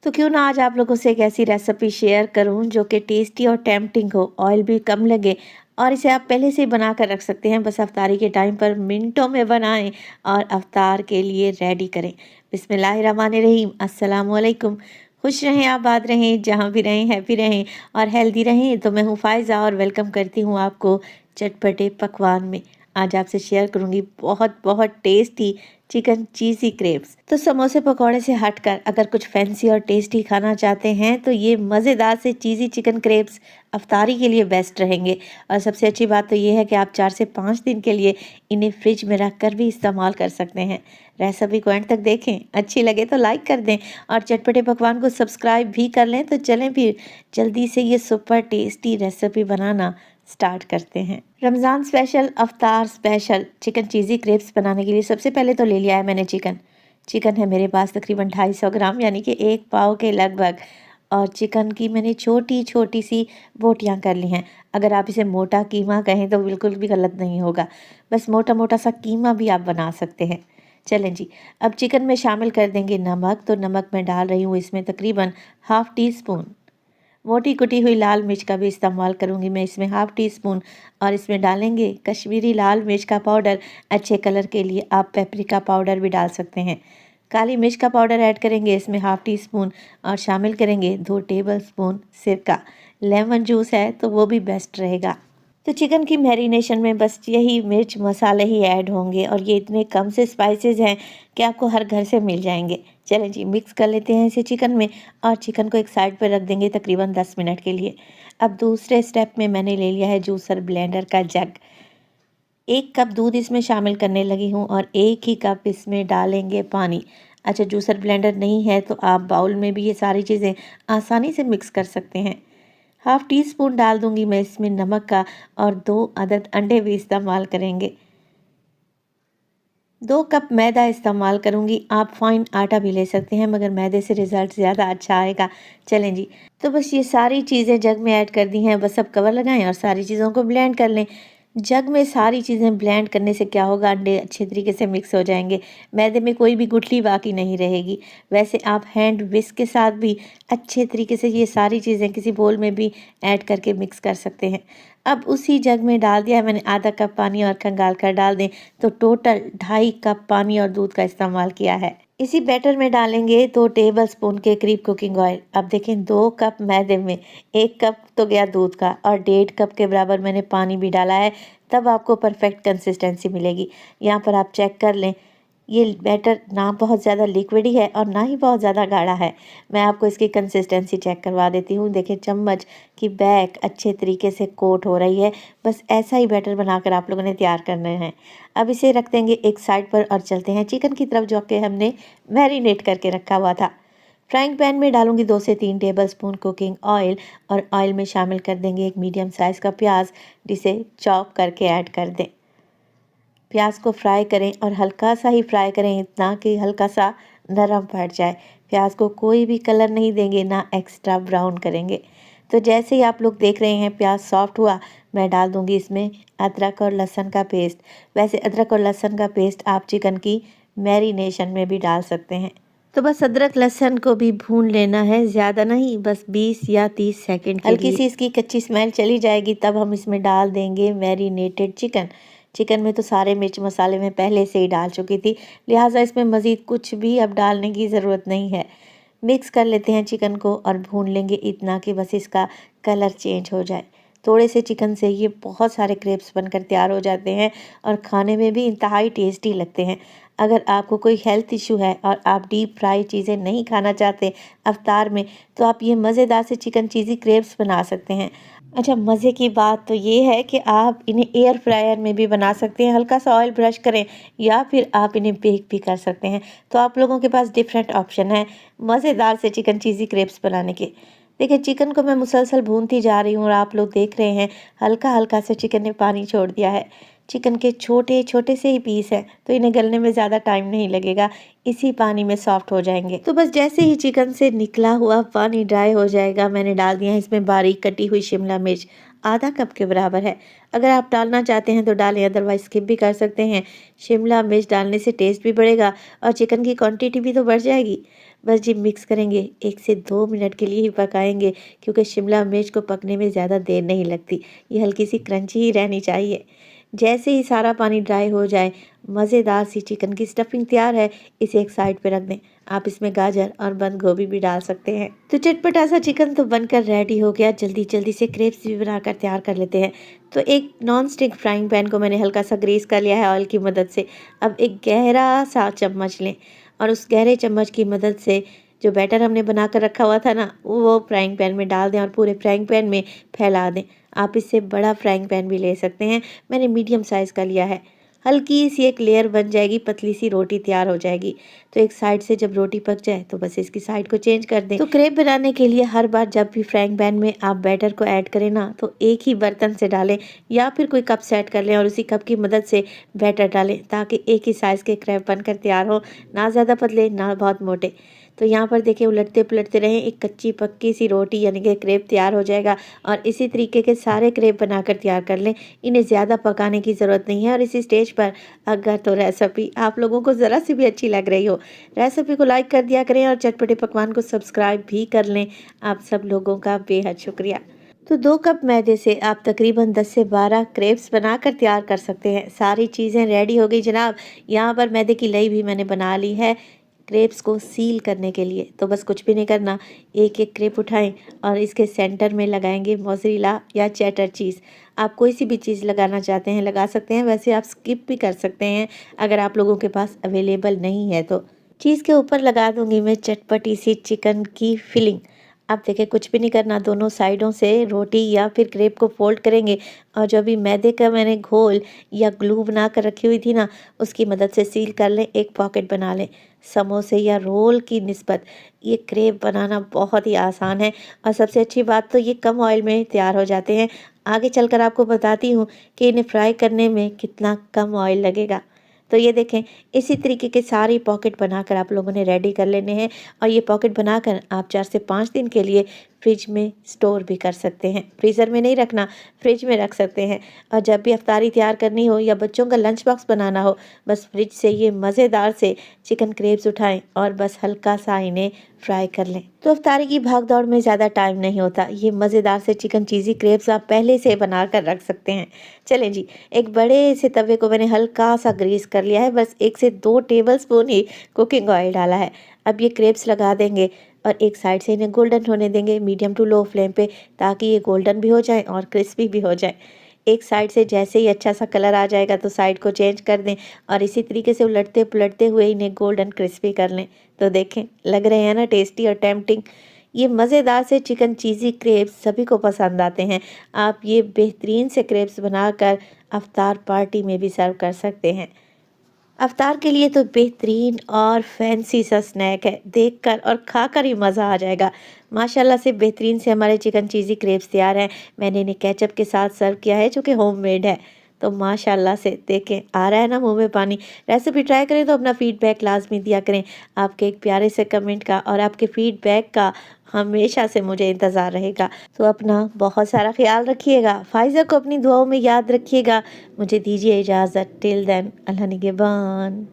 तो क्यों ना आज आप लोगों से एक ऐसी रेसिपी शेयर करूं जो कि टेस्टी और टेम्पटिंग हो, ऑयल भी कम लगे और इसे आप पहले से ही बना कर रख सकते हैं। बस अफ्तारी के टाइम पर मिनटों में बनाएं और अफ्तार के लिए रेडी करें। बिस्मिल्लाहिर्रहमानिर्रहीम, अस्सलाम वालेकुम। खुश रहें, आबाद रहें, जहाँ भी रहें हैप्पी रहें और हेल्दी रहें। तो मैं हूँ फ़ायज़ा और वेलकम करती हूँ आपको चटपटे पकवान में। आज आपसे शेयर करूँगी बहुत बहुत टेस्टी चिकन चीज़ी क्रेप्स। तो समोसे पकौड़े से हटकर अगर कुछ फैंसी और टेस्टी खाना चाहते हैं तो ये मज़ेदार से चीज़ी चिकन क्रेप्स अफ्तारी के लिए बेस्ट रहेंगे। और सबसे अच्छी बात तो ये है कि आप 4 से 5 दिन के लिए इन्हें फ्रिज में रख कर भी इस्तेमाल कर सकते हैं। रेसिपी को एंड तक देखें, अच्छी लगे तो लाइक कर दें और चटपटे पकवान को सब्सक्राइब भी कर लें। तो चलें फिर जल्दी से ये सुपर टेस्टी रेसिपी बनाना स्टार्ट करते हैं। Ramzan special, iftar special chicken cheesy crepes बनाने के लिए सबसे पहले तो ले लिया है मैंने चिकन है मेरे पास तकरीबन 250 ग्राम, यानी कि 1 पाव के लगभग। और चिकन की मैंने छोटी छोटी सी बोटियां कर ली हैं। अगर आप इसे मोटा कीमा कहें तो बिल्कुल भी गलत नहीं होगा, बस मोटा मोटा सा कीमा भी आप बना सकते हैं। चलें जी, अब चिकन में शामिल कर देंगे नमक। तो नमक मैं डाल रही हूँ इसमें तकरीबन ½ टी स्पून। मोटी कुटी हुई लाल मिर्च का भी इस्तेमाल करूंगी मैं इसमें ½ टी स्पून। और इसमें डालेंगे कश्मीरी लाल मिर्च का पाउडर। अच्छे कलर के लिए आप पेपरिका पाउडर भी डाल सकते हैं। काली मिर्च का पाउडर ऐड करेंगे इसमें ½ टी स्पून। और शामिल करेंगे 2 टेबल स्पून सिरका। लेमन जूस है तो वो भी बेस्ट रहेगा। तो चिकन की मैरिनेशन में बस यही मिर्च मसाले ही ऐड होंगे और ये इतने कम से स्पाइसेस हैं कि आपको हर घर से मिल जाएंगे। चलें जी, मिक्स कर लेते हैं इसे चिकन में और चिकन को एक साइड पर रख देंगे तकरीबन 10 मिनट के लिए। अब दूसरे स्टेप में मैंने ले लिया है जूसर ब्लेंडर का जग। 1 कप दूध इसमें शामिल करने लगी हूँ और 1 ही कप इसमें डालेंगे पानी। अच्छा, जूसर ब्लेंडर नहीं है तो आप बाउल में भी ये सारी चीज़ें आसानी से मिक्स कर सकते हैं। ½ टी स्पून डाल दूंगी मैं इसमें नमक का और 2 अदद अंडे भी इस्तेमाल करेंगे। 2 कप मैदा इस्तेमाल करूंगी, आप फाइन आटा भी ले सकते हैं मगर मैदे से रिज़ल्ट ज़्यादा अच्छा आएगा। चलें जी, तो बस ये सारी चीज़ें जग में ऐड कर दी हैं। बस अब कवर लगाएं और सारी चीज़ों को ब्लेंड कर लें। जग में सारी चीज़ें ब्लेंड करने से क्या होगा, अंडे अच्छे तरीके से मिक्स हो जाएंगे, मैदे में कोई भी गुठली बाकी नहीं रहेगी। वैसे आप हैंड विस्क के साथ भी अच्छे तरीके से ये सारी चीज़ें किसी बोल में भी ऐड करके मिक्स कर सकते हैं। अब उसी जग में डाल दिया है मैंने ½ कप पानी और खंगाल कर डाल दें। तो टोटल 2.5 कप पानी और दूध का इस्तेमाल किया है। इसी बैटर में डालेंगे 2 टेबल स्पून के करीब कुकिंग ऑयल। अब देखें 2 कप मैदे में 1 कप तो गया दूध का और 1.5 कप के बराबर मैंने पानी भी डाला है, तब आपको परफेक्ट कंसिस्टेंसी मिलेगी। यहाँ पर आप चेक कर लें, ये बैटर ना बहुत ज़्यादा लिक्विडी है और ना ही बहुत ज़्यादा गाढ़ा है। मैं आपको इसकी कंसिस्टेंसी चेक करवा देती हूँ। देखें चम्मच की बैक अच्छे तरीके से कोट हो रही है। बस ऐसा ही बैटर बनाकर आप लोगों ने तैयार करना है। अब इसे रख देंगे एक साइड पर और चलते हैं चिकन की तरफ जो कि हमने मैरिनेट करके रखा हुआ था। फ्राइंग पैन में डालूंगी 2 से 3 टेबल स्पून कुकिंग ऑयल और ऑयल में शामिल कर देंगे एक मीडियम साइज़ का प्याज, जिसे चॉप करके ऐड कर दें। प्याज को फ्राई करें और हल्का सा ही फ्राई करें, इतना कि हल्का सा नरम पड़ जाए। प्याज को कोई भी कलर नहीं देंगे, ना एक्स्ट्रा ब्राउन करेंगे। तो जैसे ही आप लोग देख रहे हैं प्याज सॉफ्ट हुआ, मैं डाल दूंगी इसमें अदरक और लहसुन का पेस्ट। वैसे अदरक और लहसुन का पेस्ट आप चिकन की मैरिनेशन में भी डाल सकते हैं। तो बस अदरक लहसुन को भी भून लेना है, ज़्यादा नहीं, बस 20 या 30 सेकंड के लिए। हल्की सी इसकी कच्ची स्मेल चली जाएगी तब हम इसमें डाल देंगे मैरिनेटेड चिकन में तो सारे मिर्च मसाले मैं पहले से ही डाल चुकी थी, लिहाजा इसमें मज़ीद कुछ भी अब डालने की ज़रूरत नहीं है। मिक्स कर लेते हैं चिकन को और भून लेंगे इतना कि बस इसका कलर चेंज हो जाए। थोड़े से चिकन से ये बहुत सारे क्रेप्स बनकर तैयार हो जाते हैं और खाने में भी इंतहाई टेस्टी लगते हैं। अगर आपको कोई हेल्थ इशू है और आप डीप फ्राई चीज़ें नहीं खाना चाहते अफ्तार में, तो आप ये मज़ेदार से चिकन चीज़ी क्रेप्स बना सकते हैं। अच्छा, मज़े की बात तो ये है कि आप इन्हें एयर फ्रायर में भी बना सकते हैं। हल्का सा ऑयल ब्रश करें या फिर आप इन्हें बेक भी कर सकते हैं। तो आप लोगों के पास डिफरेंट ऑप्शन है मज़ेदार से चिकन चीज़ी क्रेप्स बनाने के। देखिए चिकन को मैं मुसलसल भूनती जा रही हूँ और आप लोग देख रहे हैं हल्का हल्का से चिकन ने पानी छोड़ दिया है। चिकन के छोटे छोटे से ही पीस हैं तो इन्हें गलने में ज़्यादा टाइम नहीं लगेगा, इसी पानी में सॉफ्ट हो जाएंगे। तो बस जैसे ही चिकन से निकला हुआ पानी ड्राई हो जाएगा, मैंने डाल दिया है इसमें बारीक कटी हुई शिमला मिर्च, ½ कप के बराबर है। अगर आप डालना चाहते हैं तो डालें, अदरवाइज स्किप भी कर सकते हैं। शिमला मिर्च डालने से टेस्ट भी बढ़ेगा और चिकन की क्वांटिटी भी तो बढ़ जाएगी। बस जी मिक्स करेंगे, 1 से 2 मिनट के लिए ही पकाएंगे क्योंकि शिमला मिर्च को पकने में ज़्यादा देर नहीं लगती। ये हल्की सी क्रंची ही रहनी चाहिए। जैसे ही सारा पानी ड्राई हो जाए, मज़ेदार सी चिकन की स्टफिंग तैयार है। इसे एक साइड पे रख दें। आप इसमें गाजर और बंद गोभी भी डाल सकते हैं। तो चटपटा सा चिकन तो बनकर रेडी हो गया। जल्दी जल्दी से क्रेप्स भी बनाकर तैयार कर लेते हैं। तो एक नॉन स्टिक फ्राइंग पैन को मैंने हल्का सा ग्रीस कर लिया है ऑयल की मदद से। अब एक गहरा सा चम्मच लें और उस गहरे चम्मच की मदद से जो बैटर हमने बना कर रखा हुआ था ना, वो फ्राइंग पैन में डाल दें और पूरे फ्राइंग पैन में फैला दें। आप इससे बड़ा फ्राइंग पैन भी ले सकते हैं, मैंने मीडियम साइज़ का लिया है। हल्की सी एक लेयर बन जाएगी, पतली सी रोटी तैयार हो जाएगी। तो एक साइड से जब रोटी पक जाए तो बस इसकी साइड को चेंज कर दें। तो क्रेप बनाने के लिए हर बार जब भी फ्राइंग पैन में आप बैटर को ऐड करें ना, तो एक ही बर्तन से डालें या फिर कोई कप सेट कर लें और उसी कप की मदद से बैटर डालें ताकि एक ही साइज़ के क्रेप बनकर तैयार हो, ना ज़्यादा पतले ना बहुत मोटे। तो यहाँ पर देखिए उलटते पुलटते रहें, एक कच्ची पक्की सी रोटी यानी कि क्रेप तैयार हो जाएगा। और इसी तरीके के सारे क्रेप बनाकर तैयार कर लें। इन्हें ज़्यादा पकाने की ज़रूरत नहीं है। और इसी स्टेज पर अगर तो रेसिपी आप लोगों को ज़रा सी भी अच्छी लग रही हो, रेसिपी को लाइक कर दिया करें और चटपटे पकवान को सब्सक्राइब भी कर लें। आप सब लोगों का बेहद शुक्रिया। तो 2 कप मैदे से आप तकरीबन 10 से 12 क्रेप्स बनाकर तैयार कर सकते हैं। सारी चीज़ें रेडी हो गई जनाब। यहाँ पर मैदे की लई भी मैंने बना ली है क्रेप्स को सील करने के लिए। तो बस कुछ भी नहीं करना, एक एक क्रेप उठाएं और इसके सेंटर में लगाएंगे मोज़रेला या चेडर चीज़। आप कोई सी भी चीज़ लगाना चाहते हैं लगा सकते हैं, वैसे आप स्किप भी कर सकते हैं अगर आप लोगों के पास अवेलेबल नहीं है तो। चीज़ के ऊपर लगा दूंगी मैं चटपटी सी चिकन की फिलिंग। अब देखिए कुछ भी नहीं करना, दोनों साइडों से रोटी या फिर क्रेप को फोल्ड करेंगे और जो अभी मैदे का मैंने घोल या ग्लू बना कर रखी हुई थी ना, उसकी मदद से सील कर लें, एक पॉकेट बना लें। समोसे या रोल की निस्बत ये क्रेप बनाना बहुत ही आसान है और सबसे अच्छी बात तो ये कम ऑयल में तैयार हो जाते हैं। आगे चलकर आपको बताती हूँ कि इन्हें फ्राई करने में कितना कम ऑयल लगेगा। तो ये देखें, इसी तरीके के सारी पॉकेट बनाकर आप लोगों ने रेडी कर लेने हैं और ये पॉकेट बनाकर आप 4 से 5 दिन के लिए फ्रिज में स्टोर भी कर सकते हैं। फ्रीज़र में नहीं रखना, फ्रिज में रख सकते हैं। और जब भी अफ्तारी तैयार करनी हो या बच्चों का लंच बॉक्स बनाना हो, बस फ्रिज से ये मज़ेदार से चिकन क्रेप्स उठाएं और बस हल्का सा इन्हें फ्राई कर लें। तो अफ्तारी की भाग दौड़ में ज़्यादा टाइम नहीं होता। ये मज़ेदार से चिकन चीज़ी क्रेप्स आप पहले से बना कर रख सकते हैं। चलें जी, एक बड़े से तवे को मैंने हल्का सा ग्रीस कर लिया है, बस 1 से 2 टेबलस्पून ही कुकिंग ऑयल डाला है। अब ये क्रेप्स लगा देंगे और एक साइड से इन्हें गोल्डन होने देंगे मीडियम टू लो फ्लेम पे, ताकि ये गोल्डन भी हो जाए और क्रिस्पी भी हो जाए। एक साइड से जैसे ही अच्छा सा कलर आ जाएगा तो साइड को चेंज कर दें और इसी तरीके से उलटते पुलटते हुए इन्हें गोल्डन क्रिस्पी कर लें। तो देखें, लग रहे हैं ना टेस्टी और टेम्पटिंग। ये मज़ेदार से चिकन चीज़ी क्रेप्स सभी को पसंद आते हैं। आप ये बेहतरीन से क्रेप्स बनाकर अफ्तार पार्टी में भी सर्व कर सकते हैं। अफ्तार के लिए तो बेहतरीन और फैंसी सा स्नैक है, देखकर और खाकर ही मज़ा आ जाएगा। माशाल्लाह से बेहतरीन से हमारे चिकन चीज़ी क्रेप्स तैयार हैं। मैंने इन्हें केचप के साथ सर्व किया है जो कि होममेड है। तो माशाल्लाह से देखें, आ रहा है ना मुंह में पानी। रेसिपी ट्राई करें तो अपना फीडबैक लाजमी दिया करें। आपके एक प्यारे से कमेंट का और आपके फीडबैक का हमेशा से मुझे इंतज़ार रहेगा। तो अपना बहुत सारा ख्याल रखिएगा। फ़ाइज़ा को अपनी दुआओं में याद रखिएगा। मुझे दीजिए इजाज़त। टिल देन, अल्लाह निगहबान।